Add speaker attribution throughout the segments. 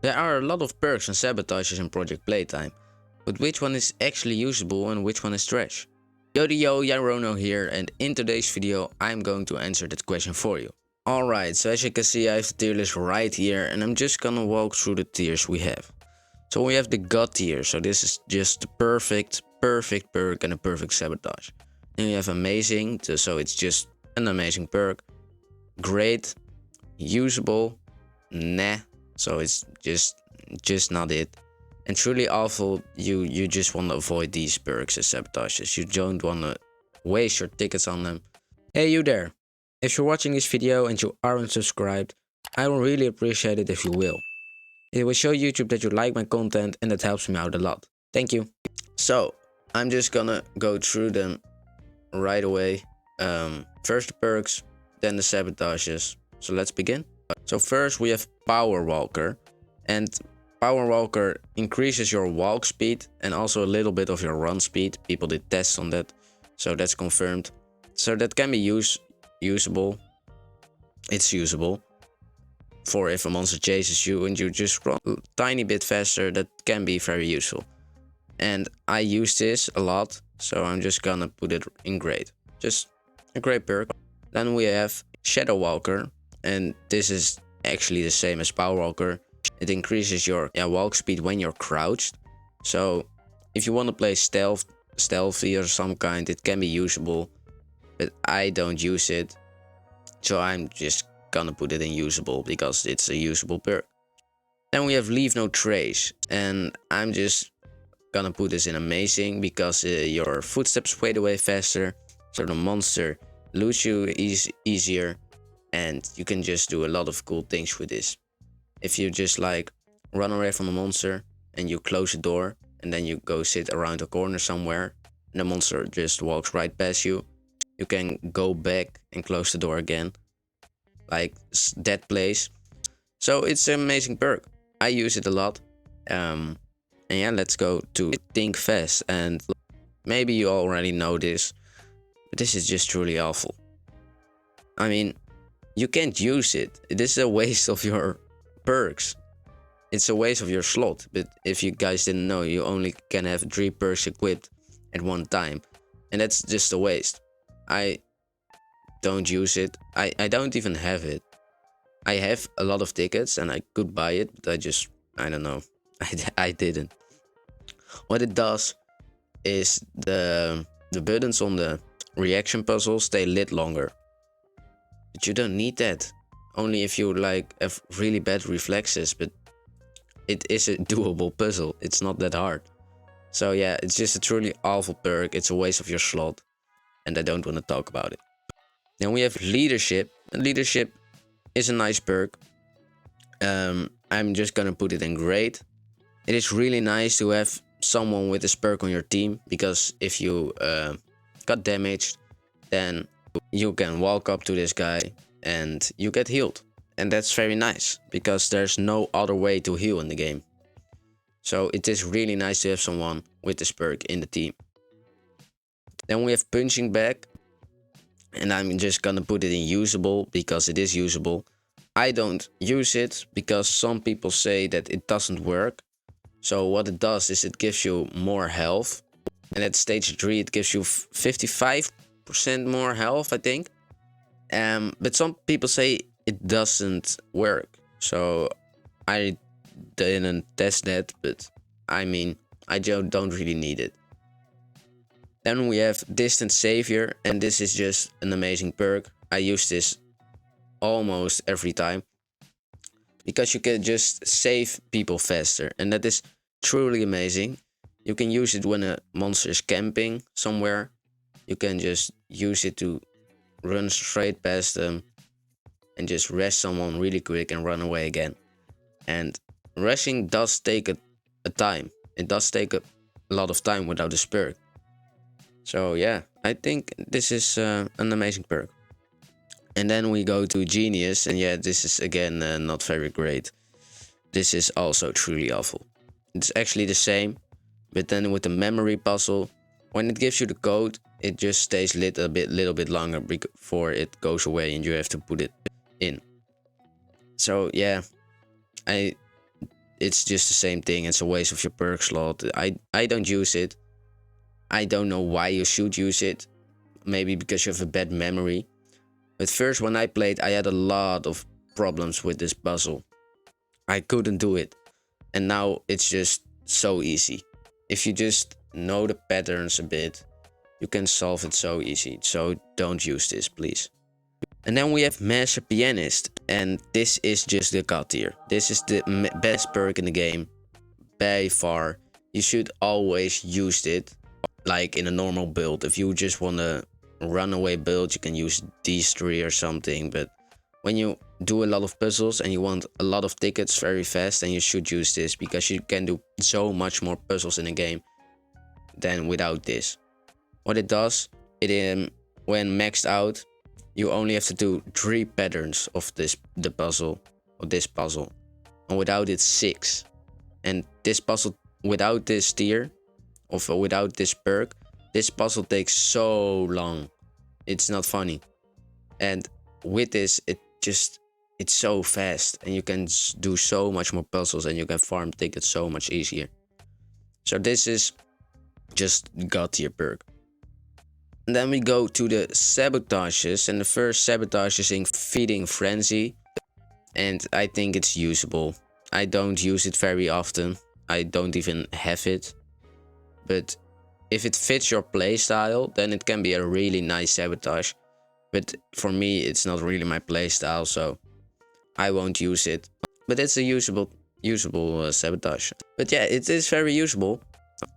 Speaker 1: There are a lot of perks and sabotages in Project Playtime, but which one is actually usable and which one is trash? Yo, Yarono here, and in today's video I'm going to answer that question for you. Alright, so as you can see I have the tier list right here, and I'm just gonna walk through the tiers we have. So we have the God tier, so this is just the perfect perk and a perfect sabotage. Then you have amazing, so it's just an amazing perk. Great, usable, nah, so it's just not it. And truly awful, you just want to avoid these perks and sabotages. You don't want to waste your tickets on them. Hey you there, if you're watching this video and you aren't subscribed, I will really appreciate it if you will. It will show YouTube that you like my content and that helps me out a lot. Thank you. So I'm just gonna go through them right away. First the perks, then the sabotages. So let's begin. So first we have Power Walker, and Power Walker increases your walk speed and also a little bit of your run speed. People did tests on that, so that's confirmed. So that can be usable. It's usable for if a monster chases you and you just run a tiny bit faster. That can be very useful, and I use this a lot, so I'm just gonna put it in great. Just a great perk. Then we have Shadow Walker, and this is actually the same as Power Walker. It increases your walk speed when you're crouched. So if you want to play stealthy or some kind, it can be usable, but I don't use it, so I'm just gonna put it in usable because it's a usable perk. Then we have Leave No Trace, and I'm just gonna put this in amazing because your footsteps fade away faster, so the monster loots you easier, and you can just do a lot of cool things with this. If you just like run away from a monster and you close the door and then you go sit around a corner somewhere and the monster just walks right past you, you can go back and close the door again, like that place. So it's an amazing perk. I use it a lot. And yeah, let's go to Think Fast. And maybe you already know this, but this is just truly awful. I mean, you can't use it. This is a waste of your perks. It's a waste of your slot. But if you guys didn't know, you only can have 3 perks equipped at one time, and that's just a waste. I don't use it. I don't even have it. I have a lot of tickets and I could buy it, but I don't know. I didn't. What it does is the buttons on the reaction puzzle stay lit longer, but you don't need that. Only if you like have really bad reflexes, but it is a doable puzzle. It's not that hard. So yeah, it's just a truly awful perk. It's a waste of your slot, and I don't want to talk about it. Then we have Leadership. Leadership is a nice perk. I'm just gonna put it in great. It is really nice to have someone with this perk on your team, because if you got damaged, then you can walk up to this guy and you get healed. And that's very nice, because there's no other way to heal in the game. So it is really nice to have someone with this perk in the team. Then we have Punchback, and I'm just gonna put it in usable because it is usable. I don't use it because some people say that it doesn't work. So what it does is it gives you more health, and at stage 3 it gives you 55% more health, I think. But some people say it doesn't work, so I didn't test that, but I mean, I don't really need it. Then we have Distant Savior, and this is just an amazing perk. I use this almost every time because you can just save people faster, and that is truly amazing. You can use it when a monster is camping somewhere. You can just use it to run straight past them and just rush someone really quick and run away again. And rushing does take a time. It does take a lot of time without this perk. So yeah, I think this is an amazing perk. And then we go to Genius, and yeah, this is again not very great. This is also truly awful. It's actually the same, but then with the memory puzzle, when it gives you the code, it just stays lit a little bit longer before it goes away and you have to put it in. So yeah, I it's just the same thing. It's a waste of your perk slot. I don't use it. I don't know why you should use it. Maybe because you have a bad memory. But first, when I played, I had a lot of problems with this puzzle. I couldn't do it. And now it's just so easy. If you just know the patterns a bit, you can solve it so easy. So don't use this, please. And then we have Master Pianist. And this is just the god tier. This is the best perk in the game. By far. You should always use it. Like in a normal build. If you just want to runaway build, you can use these three or something. But when you do a lot of puzzles and you want a lot of tickets very fast, then you should use this, because you can do so much more puzzles in the game than without this. What it does, when maxed out, you only have to do 3 patterns of this puzzle, and without it 6. And this puzzle without this tier, without this perk, this puzzle takes so long. It's not funny. And with this, it's so fast, and you can do so much more puzzles, and you can farm tickets so much easier. So this is just god tier perk. And then we go to the sabotages, and the first sabotage is in Feeding Frenzy, and I think it's usable. I don't use it very often. I don't even have it. But if it fits your playstyle, then it can be a really nice sabotage. But for me, it's not really my playstyle, so I won't use it. But it's a usable sabotage. But yeah, it is very usable.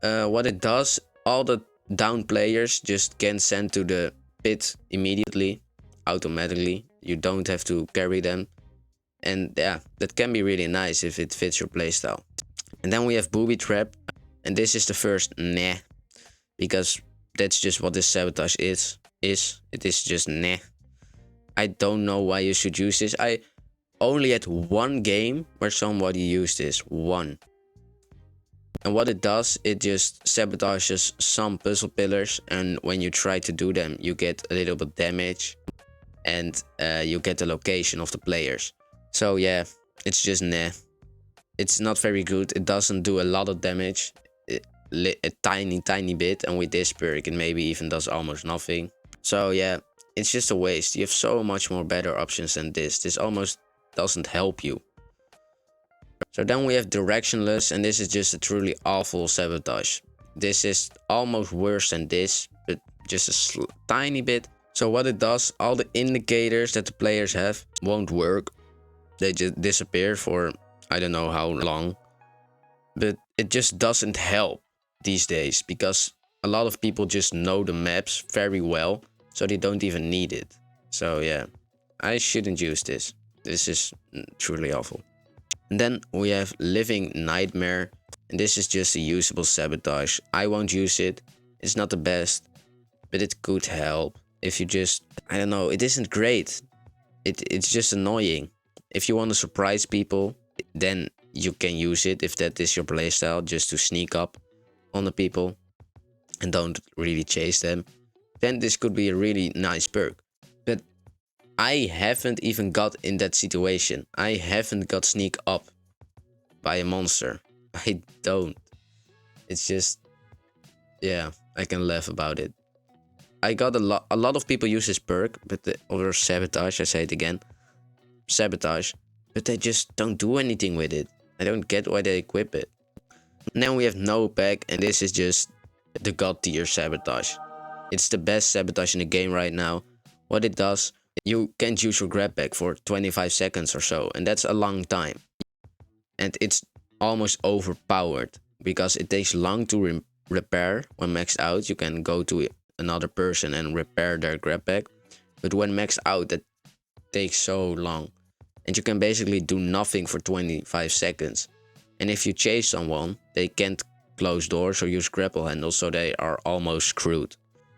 Speaker 1: What it does, all the down players just can send to the pit immediately, automatically. You don't have to carry them. And yeah, that can be really nice if it fits your playstyle. And then we have Booby Trap. And this is the first nah. Because that's just what this sabotage is. It is just nah. I don't know why you should use this. I only had one game where somebody used this. One. And what it does, it just sabotages some puzzle pillars. And when you try to do them, you get a little bit damage. And you get the location of the players. So yeah, it's just nah. It's not very good. It doesn't do a lot of damage. A tiny bit. And with this perk, it maybe even does almost nothing. So yeah, it's just a waste. You have so much more better options than this. This almost doesn't help you. So then we have Directionless, and this is just a truly awful sabotage. This is almost worse than this, but just a tiny bit. So what it does, all the indicators that the players have won't work. They just disappear for I don't know how long. But it just doesn't help these days, because a lot of people just know the maps very well, so they don't even need it. So yeah, I shouldn't use this. This is truly awful. And then we have Living Nightmare, and this is just a usable sabotage. I won't use it. It's not the best, but it could help. If you just, I don't know, it isn't great. It's just annoying. If you want to surprise people, then you can use it if that is your playstyle, just to sneak up on the people and don't really chase them. Then this could be a really nice perk. But I haven't even got in that situation. I haven't got sneak up by a monster. I don't. It's just, yeah, I can laugh about it. I got a lot of people use this perk, or sabotage, I say it again. Sabotage. But they just don't do anything with it. I don't get why they equip it. And then we have No Pack, and this is just the god tier sabotage. It's the best sabotage in the game right now. What it does, you can't use your grab pack for 25 seconds or so, and that's a long time. And it's almost overpowered, because it takes long to repair. When maxed out, you can go to another person and repair their grab pack. But when maxed out, that takes so long. And you can basically do nothing for 25 seconds. And if you chase someone, they can't close doors or use grapple handles, so they are almost screwed.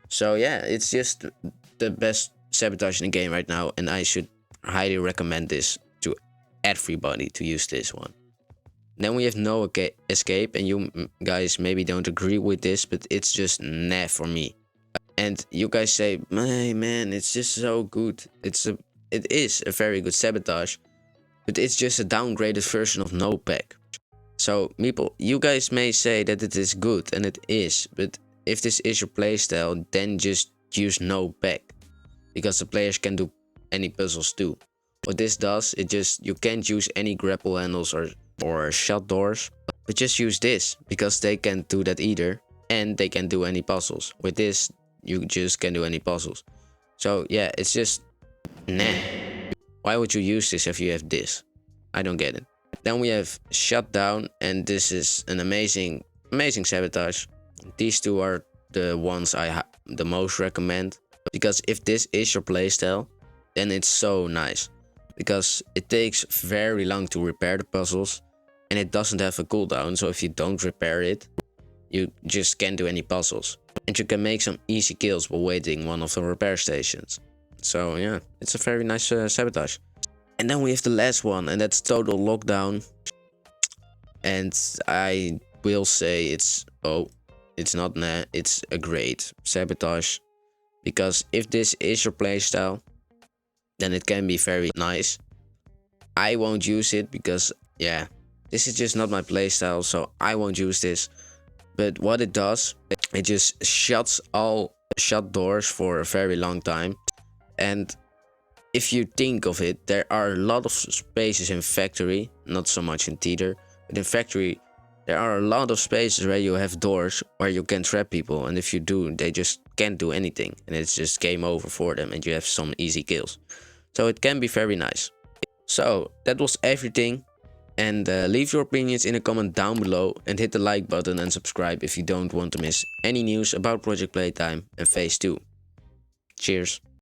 Speaker 1: So yeah, it's just the best sabotage in the game right now, and I should highly recommend this to everybody to use this one. Then we have No Escape, and you guys maybe don't agree with this, but it's just nah for me. And you guys say, hey man, it's just so good. It is a very good sabotage, but it's just a downgraded version of No Pack. So people, you guys may say that it is good, and it is, but if this is your playstyle, then just use no pack, because the players can do any puzzles too. What this does, you can't use any grapple handles or shut doors, but just use this, because they can't do that either, and they can do any puzzles. With this, you just can do any puzzles. So yeah, it's just nah. Why would you use this if you have this? I don't get it. Then we have Shutdown, and this is an amazing sabotage. These two are the ones I the most recommend, because if this is your playstyle, then it's so nice, because it takes very long to repair the puzzles, and it doesn't have a cooldown, so if you don't repair it, you just can't do any puzzles, and you can make some easy kills while waiting one of the repair stations. So yeah, it's a very nice sabotage. And then we have the last one, and that's Total Lockdown. And I will say it's not nah, it's a great sabotage, because if this is your playstyle, then it can be very nice. I won't use it because yeah, this is just not my playstyle, so I won't use this. But what it does, it just shuts all shut doors for a very long time. And if you think of it, there are a lot of spaces in factory, not so much in theater, but in factory there are a lot of spaces where you have doors where you can trap people, and if you do, they just can't do anything, and it's just game over for them, and you have some easy kills. So it can be very nice. So that was everything, and leave your opinions in a comment down below, and hit the like button and subscribe if you don't want to miss any news about Project Playtime and Phase 2. Cheers.